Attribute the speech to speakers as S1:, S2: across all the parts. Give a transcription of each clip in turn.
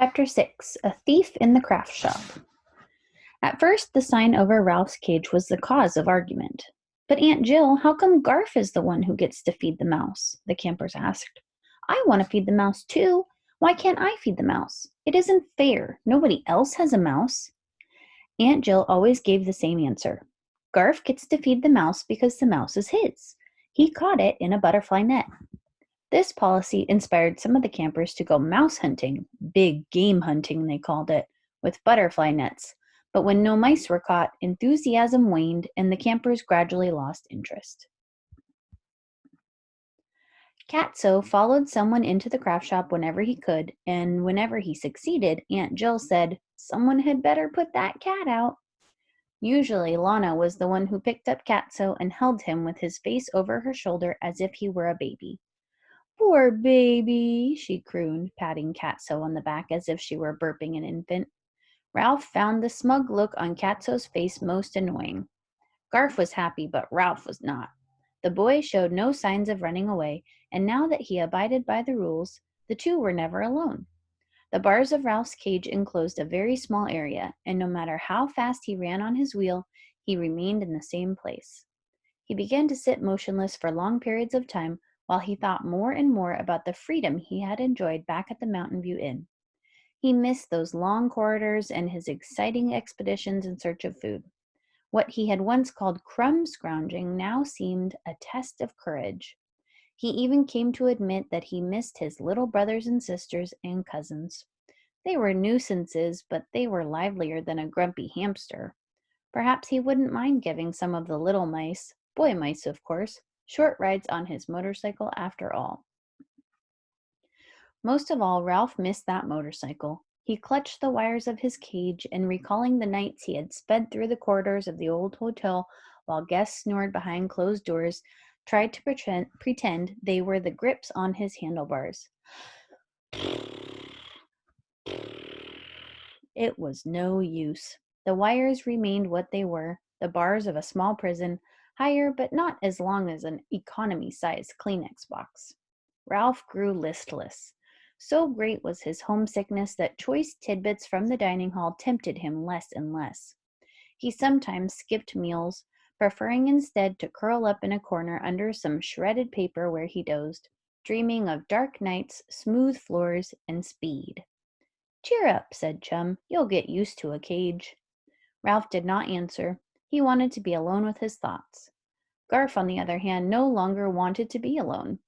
S1: Chapter 6. A Thief in the Craft Shop. At first, the sign over Ralph's cage was the cause of argument. But Aunt Jill, how come Garf is the one who gets to feed the mouse? The campers asked. I want to feed the mouse too. Why can't I feed the mouse? It isn't fair. Nobody else has a mouse. Aunt Jill always gave the same answer. Garf gets to feed the mouse because the mouse is his. He caught it in a butterfly net. This policy inspired some of the campers to go mouse hunting, big game hunting they called it, with butterfly nets. But when no mice were caught, enthusiasm waned and the campers gradually lost interest. Catso followed someone into the craft shop whenever he could, and whenever he succeeded, Aunt Jill said, "Someone had better put that cat out." Usually, Lana was the one who picked up Catso and held him with his face over her shoulder as if he were a baby. "Poor baby," she crooned, patting Catso on the back as if she were burping an infant. Ralph found the smug look on Catso's face most annoying. Garf was happy, but Ralph was not. The boy showed no signs of running away, and now that he abided by the rules, the two were never alone. The bars of Ralph's cage enclosed a very small area, and no matter how fast he ran on his wheel, he remained in the same place. He began to sit motionless for long periods of time while he thought more and more about the freedom he had enjoyed back at the Mountain View Inn. He missed those long corridors and his exciting expeditions in search of food. What he had once called crumb scrounging now seemed a test of courage. He even came to admit that he missed his little brothers and sisters and cousins. They were nuisances, but they were livelier than a grumpy hamster. Perhaps he wouldn't mind giving some of the little mice, boy mice of course, short rides on his motorcycle after all. Most of all, Ralph missed that motorcycle. He clutched the wires of his cage and, recalling the nights he had sped through the corridors of the old hotel while guests snored behind closed doors, tried to pretend they were the grips on his handlebars. It was no use. The wires remained what they were, the bars of a small prison, higher but not as long as an economy-sized Kleenex box. Ralph grew listless. So great was his homesickness that choice tidbits from the dining hall tempted him less and less. He sometimes skipped meals, preferring instead to curl up in a corner under some shredded paper where he dozed, dreaming of dark nights, smooth floors, and speed. "Cheer up," said Chum. "You'll get used to a cage." Ralph did not answer. He wanted to be alone with his thoughts. Garf, on the other hand, no longer wanted to be alone.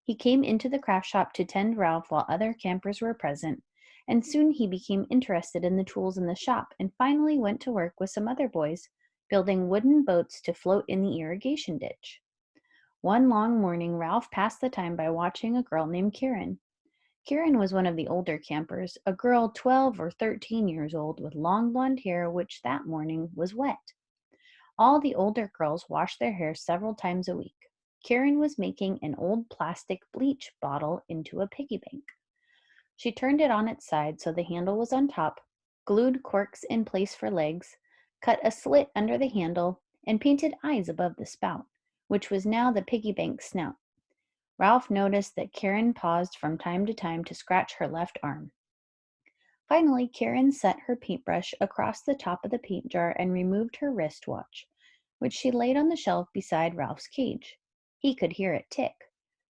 S1: He came into the craft shop to tend Ralph while other campers were present, and soon he became interested in the tools in the shop and finally went to work with some other boys, building wooden boats to float in the irrigation ditch. One long morning, Ralph passed the time by watching a girl named Karen. Karen was one of the older campers, a girl 12 or 13 years old with long blonde hair, which that morning was wet. All the older girls washed their hair several times a week. Karen was making an old plastic bleach bottle into a piggy bank. She turned it on its side so the handle was on top, glued corks in place for legs, cut a slit under the handle, and painted eyes above the spout, which was now the piggy bank's snout. Ralph noticed that Karen paused from time to time to scratch her left arm. Finally, Karen set her paintbrush across the top of the paint jar and removed her wristwatch, which she laid on the shelf beside Ralph's cage. He could hear it tick.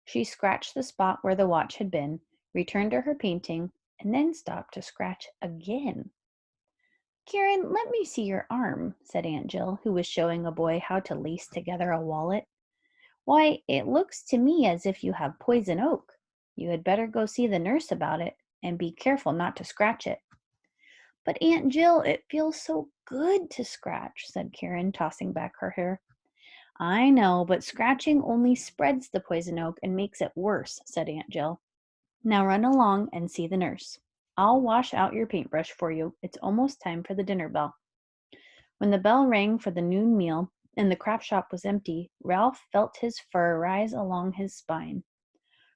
S1: She scratched the spot where the watch had been, returned to her painting, and then stopped to scratch again. "Karen, let me see your arm," said Aunt Jill, who was showing a boy how to lace together a wallet. "Why, it looks to me as if you have poison oak. You had better go see the nurse about it, and be careful not to scratch it." "But Aunt Jill, it feels so good to scratch," said Karen, tossing back her hair. "I know, but scratching only spreads the poison oak and makes it worse," said Aunt Jill. "Now run along and see the nurse. I'll wash out your paintbrush for you. It's almost time for the dinner bell." When the bell rang for the noon meal and the craft shop was empty, Ralph felt his fur rise along his spine.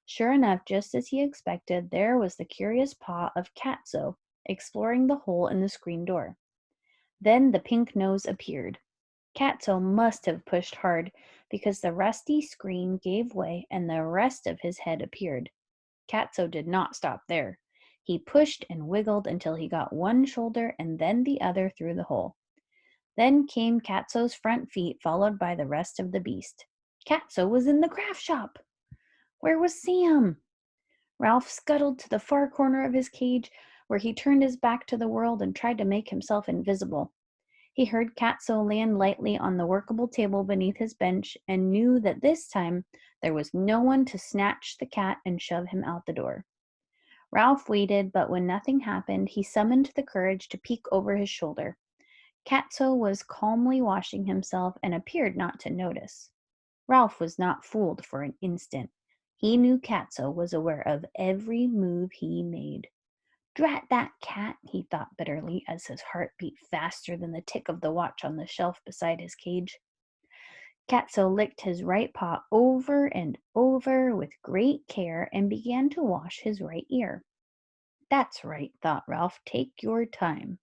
S1: Sure enough, just as he expected, there was the curious paw of Catso exploring the hole in the screen door. Then the pink nose appeared. Catso must have pushed hard, because the rusty screen gave way and the rest of his head appeared. Catso did not stop there. He pushed and wiggled until he got one shoulder and then the other through the hole. Then came Catso's front feet, followed by the rest of the beast. Catso was in the craft shop. Where was Sam? Ralph scuttled to the far corner of his cage, where he turned his back to the world and tried to make himself invisible. He heard Catso land lightly on the workable table beneath his bench and knew that this time there was no one to snatch the cat and shove him out the door. Ralph waited, but when nothing happened, he summoned the courage to peek over his shoulder. Catso was calmly washing himself and appeared not to notice. Ralph was not fooled for an instant. He knew Catso was aware of every move he made. Drat that cat, he thought bitterly as his heart beat faster than the tick of the watch on the shelf beside his cage. Catso licked his right paw over and over with great care and began to wash his right ear. That's right, thought Ralph, take your time.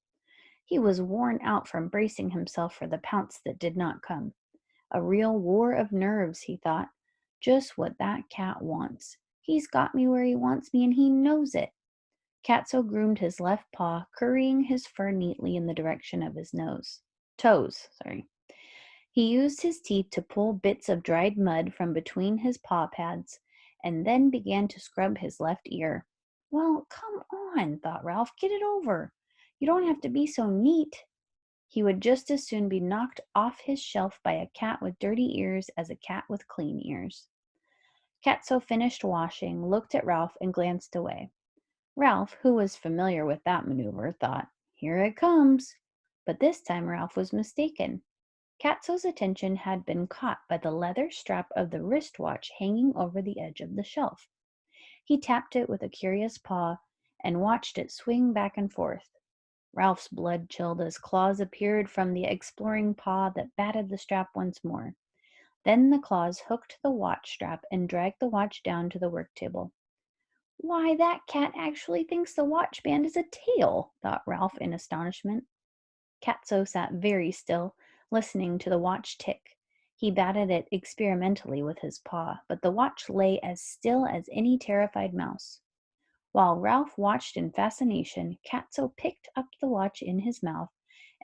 S1: He was worn out from bracing himself for the pounce that did not come. A real war of nerves, he thought. Just what that cat wants. He's got me where he wants me, and he knows it. Catso groomed his left paw, currying his fur neatly in the direction of his toes. He used his teeth to pull bits of dried mud from between his paw pads, and then began to scrub his left ear. Well, come on, thought Ralph, get it over. You don't have to be so neat. He would just as soon be knocked off his shelf by a cat with dirty ears as a cat with clean ears. Catso finished washing, looked at Ralph, and glanced away. Ralph, who was familiar with that maneuver, thought, "Here it comes." But this time Ralph was mistaken. Catso's attention had been caught by the leather strap of the wristwatch hanging over the edge of the shelf. He tapped it with a curious paw and watched it swing back and forth. Ralph's blood chilled as claws appeared from the exploring paw that batted the strap once more. Then the claws hooked the watch strap and dragged the watch down to the work table. Why, that cat actually thinks the watch band is a tail, thought Ralph in astonishment. Catso sat very still, listening to the watch tick. He batted it experimentally with his paw, but the watch lay as still as any terrified mouse. While Ralph watched in fascination, Catso picked up the watch in his mouth,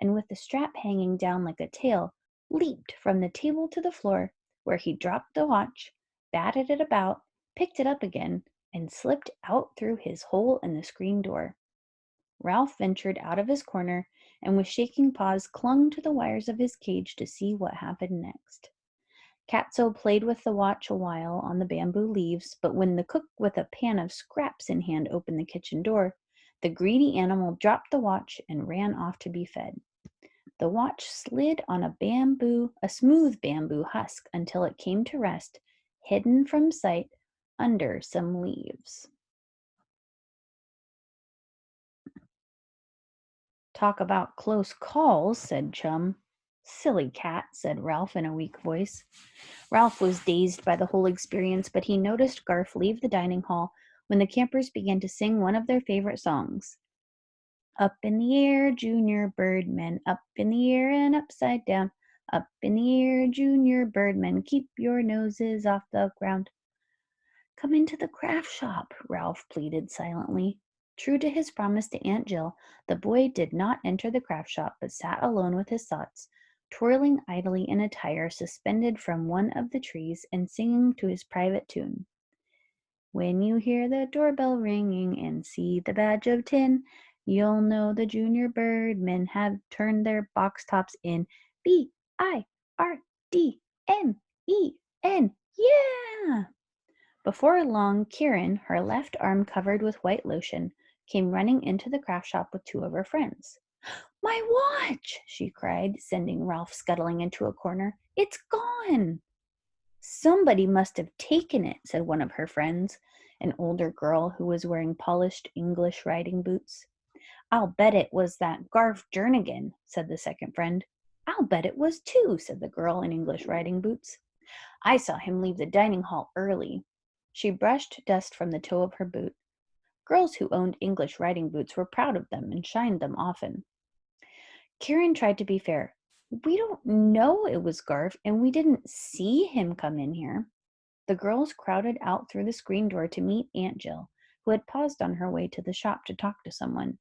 S1: and with the strap hanging down like a tail, leaped from the table to the floor, where he dropped the watch, batted it about, picked it up again, and slipped out through his hole in the screen door. Ralph ventured out of his corner and with shaking paws clung to the wires of his cage to see what happened next. Catso played with the watch a while on the bamboo leaves, but when the cook with a pan of scraps in hand opened the kitchen door, the greedy animal dropped the watch and ran off to be fed. The watch slid on a smooth bamboo husk until it came to rest, hidden from sight under some leaves. Talk about close calls, said Chum. Silly cat, said Ralph in a weak voice. Ralph was dazed by the whole experience, but he noticed Garf leave the dining hall when the campers began to sing one of their favorite songs. Up in the air, junior birdmen, up in the air and upside down. Up in the air, junior birdmen, keep your noses off the ground. Come into the craft shop, Ralph pleaded silently. True to his promise to Aunt Jill, the boy did not enter the craft shop, but sat alone with his thoughts, twirling idly in a tire suspended from one of the trees and singing to his private tune. When you hear the doorbell ringing and see the badge of tin, you'll know the junior birdmen have turned their box tops in. Birdmen. Yeah! Before long, Kieran, her left arm covered with white lotion, came running into the craft shop with two of her friends. My watch! She cried, sending Ralph scuttling into a corner. It's gone! Somebody must have taken it, said one of her friends, an older girl who was wearing polished English riding boots. I'll bet it was that Garf Jernigan, said the second friend. I'll bet it was too, said the girl in English riding boots. I saw him leave the dining hall early. She brushed dust from the toe of her boot. Girls who owned English riding boots were proud of them and shined them often. Kieran tried to be fair. We don't know it was Garf, and we didn't see him come in here. The girls crowded out through the screen door to meet Aunt Jill, who had paused on her way to the shop to talk to someone.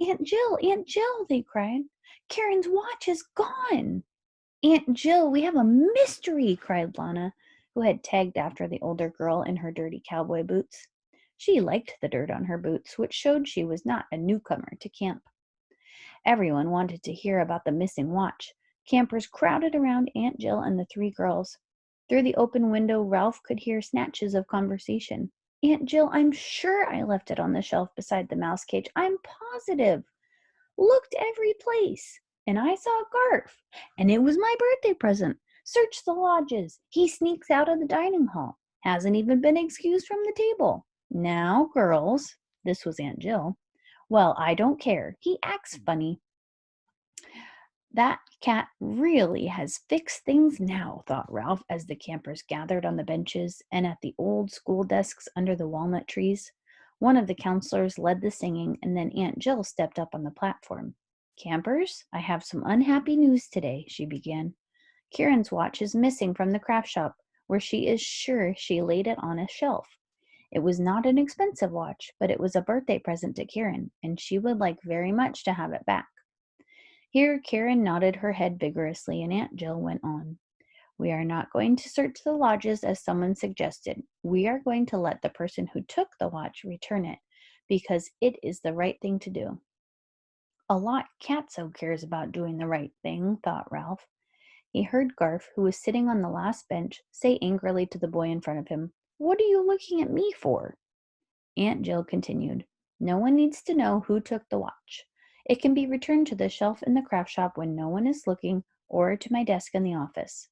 S1: Aunt Jill, they cried. Karen's watch is gone. Aunt Jill, we have a mystery, cried Lana, who had tagged after the older girl in her dirty cowboy boots. She liked the dirt on her boots, which showed she was not a newcomer to camp. Everyone wanted to hear about the missing watch. Campers crowded around Aunt Jill and the three girls. Through the open window, Ralph could hear snatches of conversation. Aunt Jill, I'm sure I left it on the shelf beside the mouse cage. I'm positive. Looked every place. And I saw Garf. And it was my birthday present. Search the lodges. He sneaks out of the dining hall. Hasn't even been excused from the table. Now, girls, this was Aunt Jill. Well, I don't care. He acts funny. That cat really has fixed things now, thought Ralph as the campers gathered on the benches and at the old school desks under the walnut trees. One of the counselors led the singing, and then Aunt Jill stepped up on the platform. Campers, I have some unhappy news today, she began. Kieran's watch is missing from the craft shop, where she is sure she laid it on a shelf. It was not an expensive watch, but it was a birthday present to Kieran, and she would like very much to have it back. Here Karen nodded her head vigorously, and Aunt Jill went on. We are not going to search the lodges as someone suggested. We are going to let the person who took the watch return it, because it is the right thing to do. A lot Catso cares about doing the right thing, thought Ralph. He heard Garf, who was sitting on the last bench, say angrily to the boy in front of him, What are you looking at me for? Aunt Jill continued, No one needs to know who took the watch. It can be returned to the shelf in the craft shop when no one is looking, or to my desk in the office.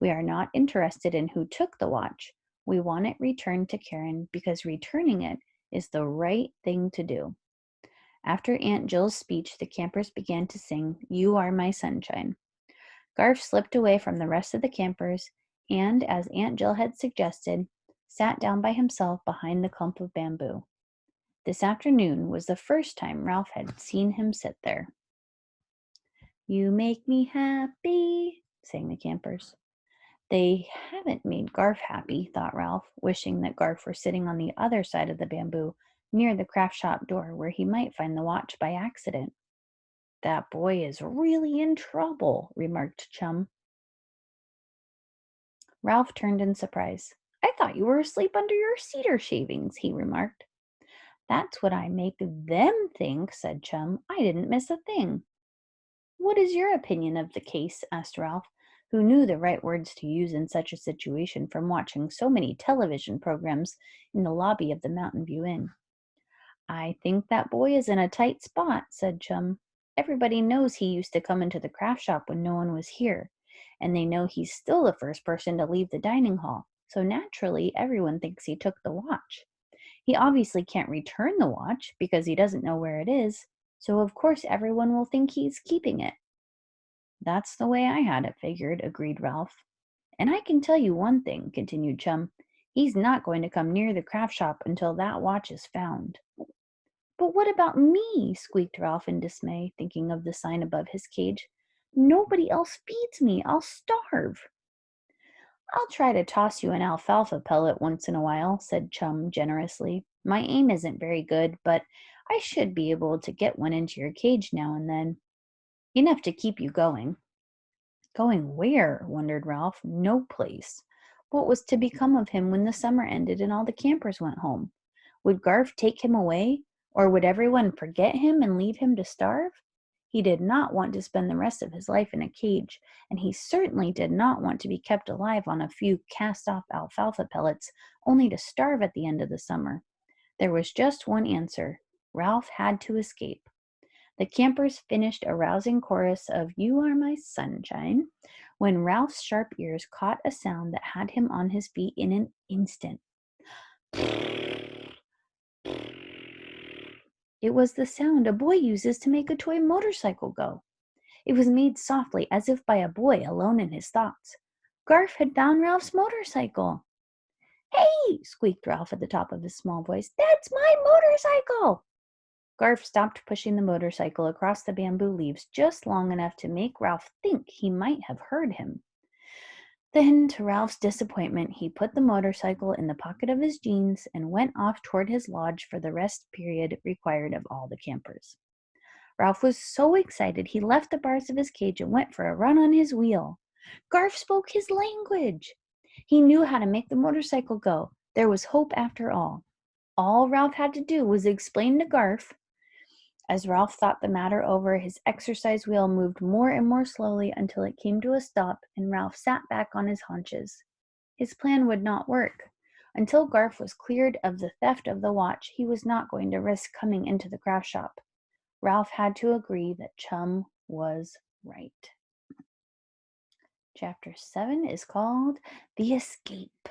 S1: We are not interested in who took the watch. We want it returned to Karen because returning it is the right thing to do. After Aunt Jill's speech, the campers began to sing, You Are My Sunshine. Garf slipped away from the rest of the campers and, as Aunt Jill had suggested, sat down by himself behind the clump of bamboo. This afternoon was the first time Ralph had seen him sit there. You make me happy, sang the campers. They haven't made Garf happy, thought Ralph, wishing that Garf were sitting on the other side of the bamboo, near the craft shop door, where he might find the watch by accident. That boy is really in trouble, remarked Chum. Ralph turned in surprise. I thought you were asleep under your cedar shavings, he remarked. That's what I make them think, said Chum. I didn't miss a thing. What is your opinion of the case? Asked Ralph, who knew the right words to use in such a situation from watching so many television programs in the lobby of the Mountain View Inn. I think that boy is in a tight spot, said Chum. Everybody knows he used to come into the craft shop when no one was here, and they know he's still the first person to leave the dining hall, so naturally everyone thinks he took the watch. He obviously can't return the watch because he doesn't know where it is, so of course everyone will think he's keeping it. That's the way I had it figured, agreed Ralph. And I can tell you one thing, continued Chum. He's not going to come near the craft shop until that watch is found. But what about me? Squeaked Ralph in dismay, thinking of the sign above his cage. Nobody else feeds me. I'll starve. I'll try to toss you an alfalfa pellet once in a while, said Chum generously. My aim isn't very good, but I should be able to get one into your cage now and then. Enough to keep you going. Going where? Wondered Ralph. No place. What was to become of him when the summer ended and all the campers went home? Would Garf take him away, or would everyone forget him and leave him to starve? He did not want to spend the rest of his life in a cage, and he certainly did not want to be kept alive on a few cast-off alfalfa pellets, only to starve at the end of the summer. There was just one answer. Ralph had to escape. The campers finished a rousing chorus of You Are My Sunshine when Ralph's sharp ears caught a sound that had him on his feet in an instant. It was the sound a boy uses to make a toy motorcycle go. It was made softly, as if by a boy alone in his thoughts. Garf had found Ralph's motorcycle. Hey! Squeaked Ralph at the top of his small voice. That's my motorcycle! Garf stopped pushing the motorcycle across the bamboo leaves just long enough to make Ralph think he might have heard him. Then, to Ralph's disappointment, he put the motorcycle in the pocket of his jeans and went off toward his lodge for the rest period required of all the campers. Ralph was so excited he left the bars of his cage and went for a run on his wheel. Garf spoke his language. He knew how to make the motorcycle go. There was hope after all. All Ralph had to do was explain to Garf. As Ralph thought the matter over, his exercise wheel moved more and more slowly until it came to a stop, and Ralph sat back on his haunches. His plan would not work. Until Garf was cleared of the theft of the watch, he was not going to risk coming into the craft shop. Ralph had to agree that Chum was right. Chapter 7 is called The Escape.